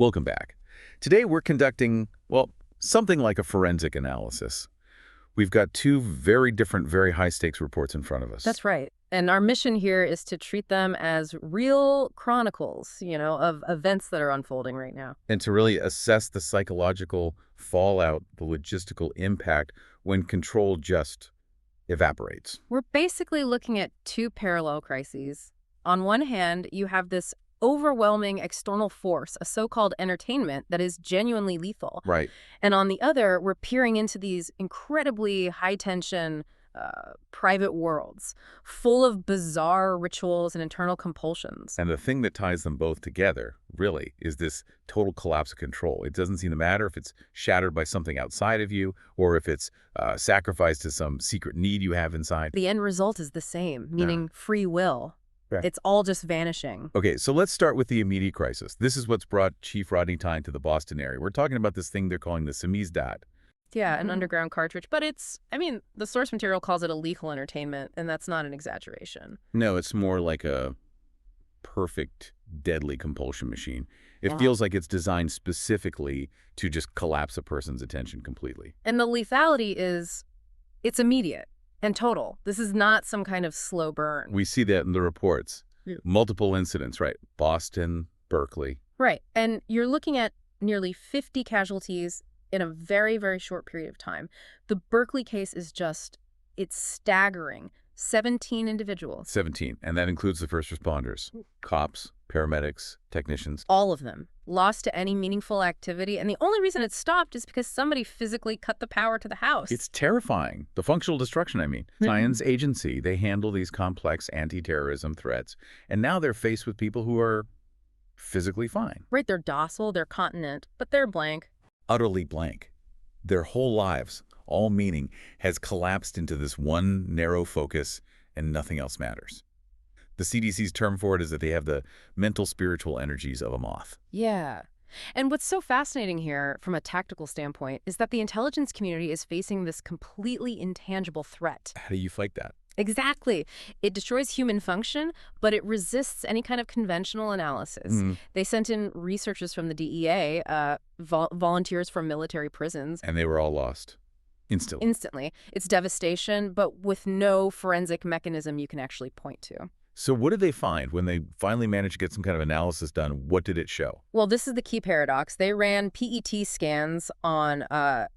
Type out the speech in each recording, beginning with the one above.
Welcome back. Today we're conducting, well, something like a forensic analysis. We've got two very different, very high-stakes reports in front of us. That's right. And our mission here is to treat them as real chronicles, of events that are unfolding right now. And to really assess the psychological fallout, the logistical impact when control just evaporates. We're basically looking at two parallel crises. On one hand, you have this overwhelming external force, a so-called entertainment that is genuinely lethal. Right. And on the other, we're peering into these incredibly high-tension private worlds, full of bizarre rituals and internal compulsions. And the thing that ties them both together, really, is this total collapse of control. It doesn't seem to matter if it's shattered by something outside of you or if it's sacrificed to some secret need you have inside. The end result is the same, meaning free will. Right. It's all just vanishing. Okay, so let's start with the immediate crisis. This is what's brought Chief Rodney Tyne to the Boston area. We're talking about this thing they're calling the Samizdat. Yeah, an underground cartridge. But the source material calls it a lethal entertainment, and that's not an exaggeration. No, it's more like a perfect, deadly compulsion machine. It Yeah. feels like it's designed specifically to just collapse a person's attention completely. And the lethality it's immediate and total. This is not some kind of slow burn. We see that in the reports. Yeah. Multiple incidents, right? Boston, Berkeley. Right. And you're looking at nearly 50 casualties in a very, very short period of time. The Berkeley case is it's staggering. 17 individuals. 17, and that includes the first responders, cops, paramedics, technicians. All of them lost to any meaningful activity. And the only reason it stopped is because somebody physically cut the power to the house. It's terrifying. The functional destruction, I mean. Tyne's agency, they handle these complex anti-terrorism threats, and now they're faced with people who are physically fine. Right, they're docile, they're continent, but they're blank. Utterly blank. Their whole lives, all meaning, has collapsed into this one narrow focus, and nothing else matters. The CDC's term for it is that they have the mental spiritual energies of a moth. Yeah. And what's so fascinating here from a tactical standpoint is that the intelligence community is facing this completely intangible threat. How do you fight that? Exactly. It destroys human function, but it resists any kind of conventional analysis. They sent in researchers from the DEA, volunteers from military prisons. And they were all lost. Instantly. It's devastation, but with no forensic mechanism you can actually point to. So what did they find when they finally managed to get some kind of analysis done? What did it show? Well, this is the key paradox. They ran PET scans on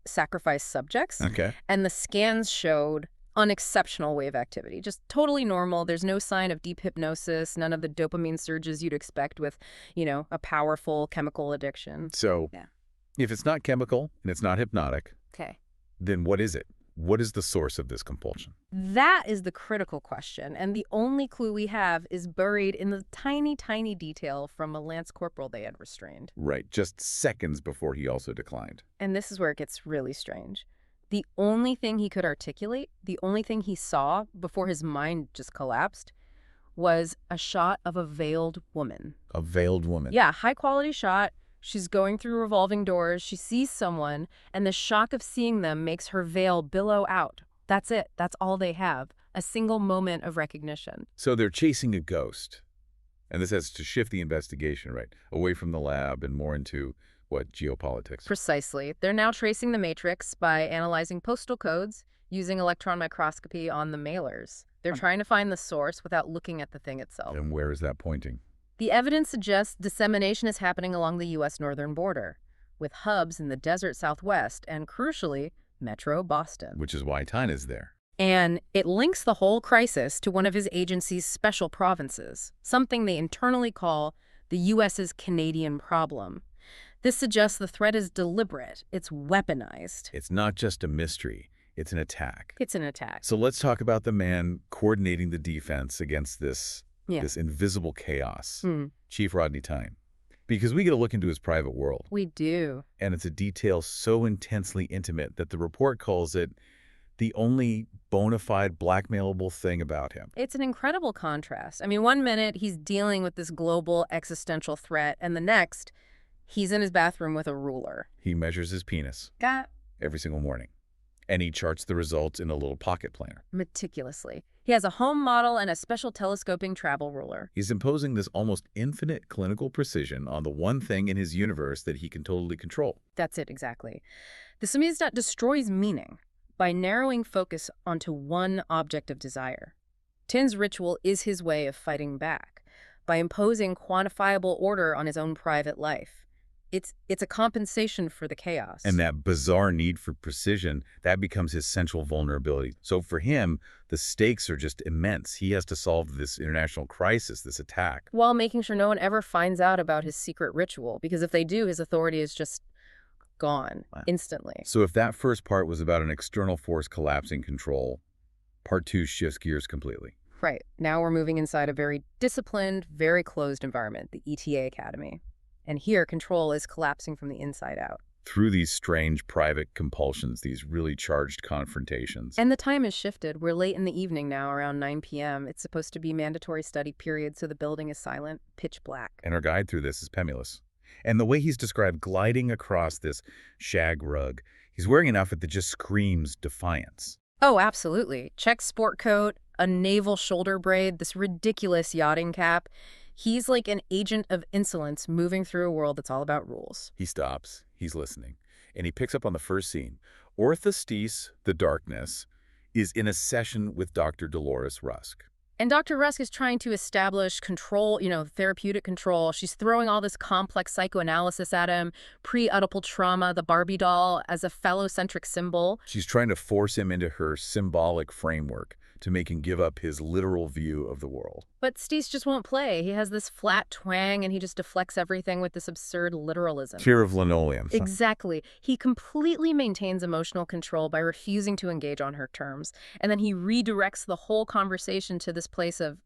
sacrificed subjects. Okay. And the scans showed unexceptional wave activity, just totally normal. There's no sign of deep hypnosis, none of the dopamine surges you'd expect with, a powerful chemical addiction. So if it's not chemical and it's not hypnotic, Okay. then what is it? What is the source of this compulsion? That is the critical question, and the only clue we have is buried in the tiny, tiny detail from a lance corporal they had restrained. Right, just seconds before he also declined. And this is where it gets really strange. The only thing he could articulate, the only thing he saw before his mind just collapsed, was a shot of a veiled woman. A veiled woman. Yeah, high-quality shot. She's going through revolving doors. She sees someone, and the shock of seeing them makes her veil billow out. That's it. That's all they have. A single moment of recognition. So they're chasing a ghost. And this has to shift the investigation, right? Away from the lab and more into, geopolitics. Precisely. They're now tracing the matrix by analyzing postal codes, using electron microscopy on the mailers. They're trying to find the source without looking at the thing itself. And where is that pointing? The evidence suggests dissemination is happening along the U.S. northern border, with hubs in the desert southwest and, crucially, Metro Boston. Which is why Tyne is there. And it links the whole crisis to one of his agency's special provinces, something they internally call the U.S.'s Canadian problem. This suggests the threat is deliberate. It's weaponized. It's not just a mystery. It's an attack. It's an attack. So let's talk about the man coordinating the defense against this invisible chaos, Chief Rodney Tyne. Because we get a look into his private world. We do. And it's a detail so intensely intimate that the report calls it the only bona fide blackmailable thing about him. It's an incredible contrast. One minute he's dealing with this global existential threat, and the next, he's in his bathroom with a ruler. He measures his penis every single morning. And he charts the results in a little pocket planner. Meticulously. He has a home model and a special telescoping travel ruler. He's imposing this almost infinite clinical precision on the one thing in his universe that he can totally control. That's it, exactly. The Samizdat destroys meaning by narrowing focus onto one object of desire. Tin's ritual is his way of fighting back, by imposing quantifiable order on his own private life. It's a compensation for the chaos. And that bizarre need for precision, that becomes his central vulnerability. So for him, the stakes are just immense. He has to solve this international crisis, this attack. While making sure no one ever finds out about his secret ritual, because if they do, his authority is just gone instantly. So if that first part was about an external force collapsing control, part 2 shifts gears completely. Right. Now we're moving inside a very disciplined, very closed environment, the ETA Academy. And here, control is collapsing from the inside out. Through these strange private compulsions, these really charged confrontations. And the time has shifted. We're late in the evening now, around 9 p.m. It's supposed to be mandatory study period, so the building is silent, pitch black. And our guide through this is Pemulus. And the way he's described gliding across this shag rug, he's wearing an outfit that just screams defiance. Oh, absolutely. Check sport coat, a naval shoulder braid, this ridiculous yachting cap. He's like an agent of insolence moving through a world that's all about rules. He stops, he's listening, and he picks up on the first scene. Orthostes, the darkness, is in a session with Dr. Dolores Rusk. And Dr. Rusk is trying to establish control, therapeutic control. She's throwing all this complex psychoanalysis at him, pre-Oedipal trauma, the Barbie doll as a phallocentric symbol. She's trying to force him into her symbolic framework to make him give up his literal view of the world. But Steese just won't play. He has this flat twang, and he just deflects everything with this absurd literalism. Fear of linoleum. Exactly. He completely maintains emotional control by refusing to engage on her terms. And then he redirects the whole conversation to this place of,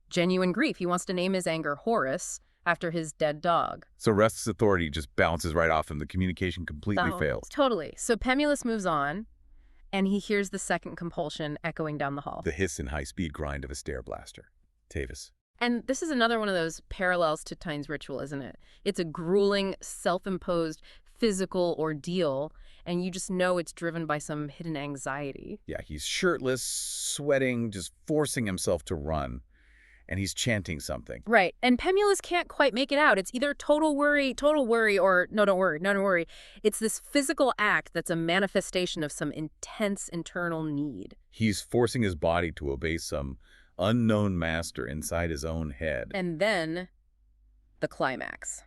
genuine grief. He wants to name his anger Horace, after his dead dog. So Rusk's authority just bounces right off him. The communication completely fails. Totally. So Pemulus moves on, and he hears the second compulsion echoing down the hall. The hiss and high-speed grind of a stair blaster. Tavis. And this is another one of those parallels to Tine's ritual, isn't it? It's a grueling, self-imposed physical ordeal, and you just know it's driven by some hidden anxiety. Yeah, he's shirtless, sweating, just forcing himself to run. And he's chanting something. Right. And Pemulus can't quite make it out. It's either total worry, or no, don't worry. It's this physical act that's a manifestation of some intense internal need. He's forcing his body to obey some unknown master inside his own head. And then the climax.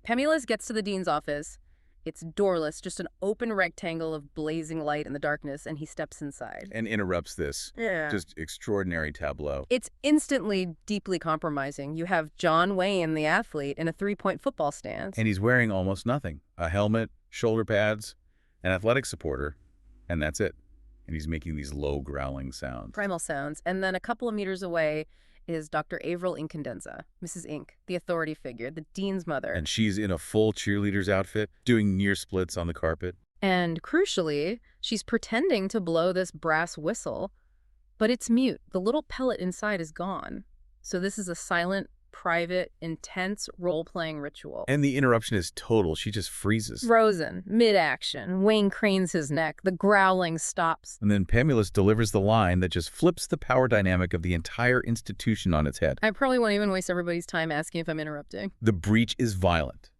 Pemulus gets to the dean's office. It's doorless, just an open rectangle of blazing light in the darkness, and he steps inside. And interrupts this just extraordinary tableau. It's instantly deeply compromising. You have John Wayne, the athlete, in a three-point football stance. And he's wearing almost nothing. A helmet, shoulder pads, an athletic supporter, and that's it. And he's making these low growling sounds. Primal sounds. And then a couple of meters away is Dr. Avril Incandenza, Mrs. Ink, the authority figure, the dean's mother. And she's in a full cheerleader's outfit, doing near splits on the carpet. And crucially, she's pretending to blow this brass whistle, but it's mute. The little pellet inside is gone. So this is a silent, private, intense role-playing ritual. And the interruption is total. She just freezes. Frozen, mid-action. Wayne cranes his neck. The growling stops. And then Pemulus delivers the line that just flips the power dynamic of the entire institution on its head. I probably won't even waste everybody's time asking if I'm interrupting. The breach is violent.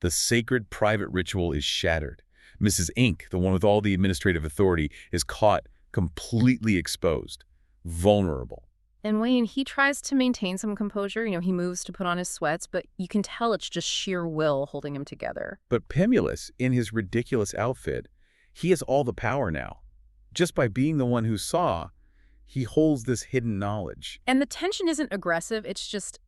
The sacred private ritual is shattered. Mrs. Ink, the one with all the administrative authority, is caught completely exposed, vulnerable. And Wayne, he tries to maintain some composure. He moves to put on his sweats, but you can tell it's just sheer will holding him together. But Pemulus, in his ridiculous outfit, he has all the power now. Just by being the one who saw, he holds this hidden knowledge. And the tension isn't aggressive, it's just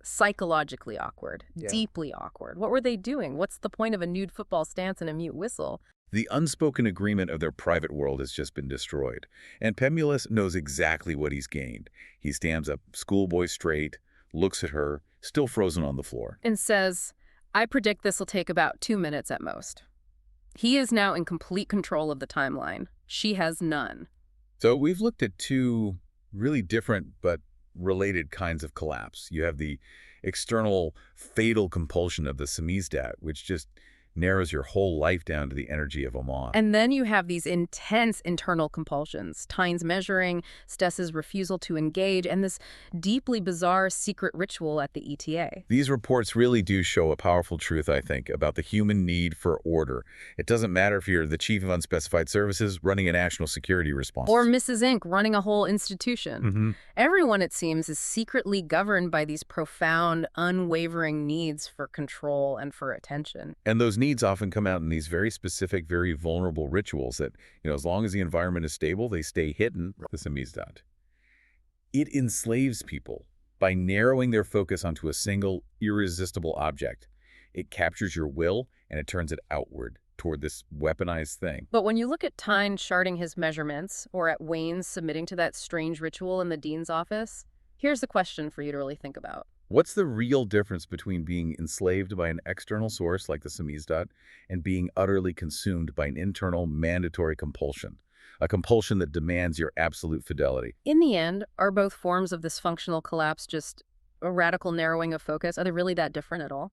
psychologically awkward, deeply awkward. What were they doing? What's the point of a nude football stance and a mute whistle? The unspoken agreement of their private world has just been destroyed, and Pemulus knows exactly what he's gained. He stands up schoolboy straight, looks at her, still frozen on the floor, and says, I predict this will take about 2 minutes at most. He is now in complete control of the timeline. She has none. So we've looked at two really different but related kinds of collapse. You have the external fatal compulsion of the Samizdat, which just narrows your whole life down to the energy of a moth. And then you have these intense internal compulsions, Tyne's measuring, Stess's refusal to engage, and this deeply bizarre secret ritual at the ETA. These reports really do show a powerful truth, I think, about the human need for order. It doesn't matter if you're the chief of unspecified services running a national security response. Or Mrs. Inc. running a whole institution. Mm-hmm. Everyone, it seems, is secretly governed by these profound, unwavering needs for control and for attention. And those needs often come out in these very specific, very vulnerable rituals that, as long as the environment is stable, they stay hidden, the Samizdat. It enslaves people by narrowing their focus onto a single, irresistible object. It captures your will and it turns it outward toward this weaponized thing. But when you look at Tyne charting his measurements, or at Wayne submitting to that strange ritual in the dean's office, here's the question for you to really think about. What's the real difference between being enslaved by an external source like the Samizdat and being utterly consumed by an internal mandatory compulsion? A compulsion that demands your absolute fidelity. In the end, are both forms of this functional collapse just a radical narrowing of focus? Are they really that different at all?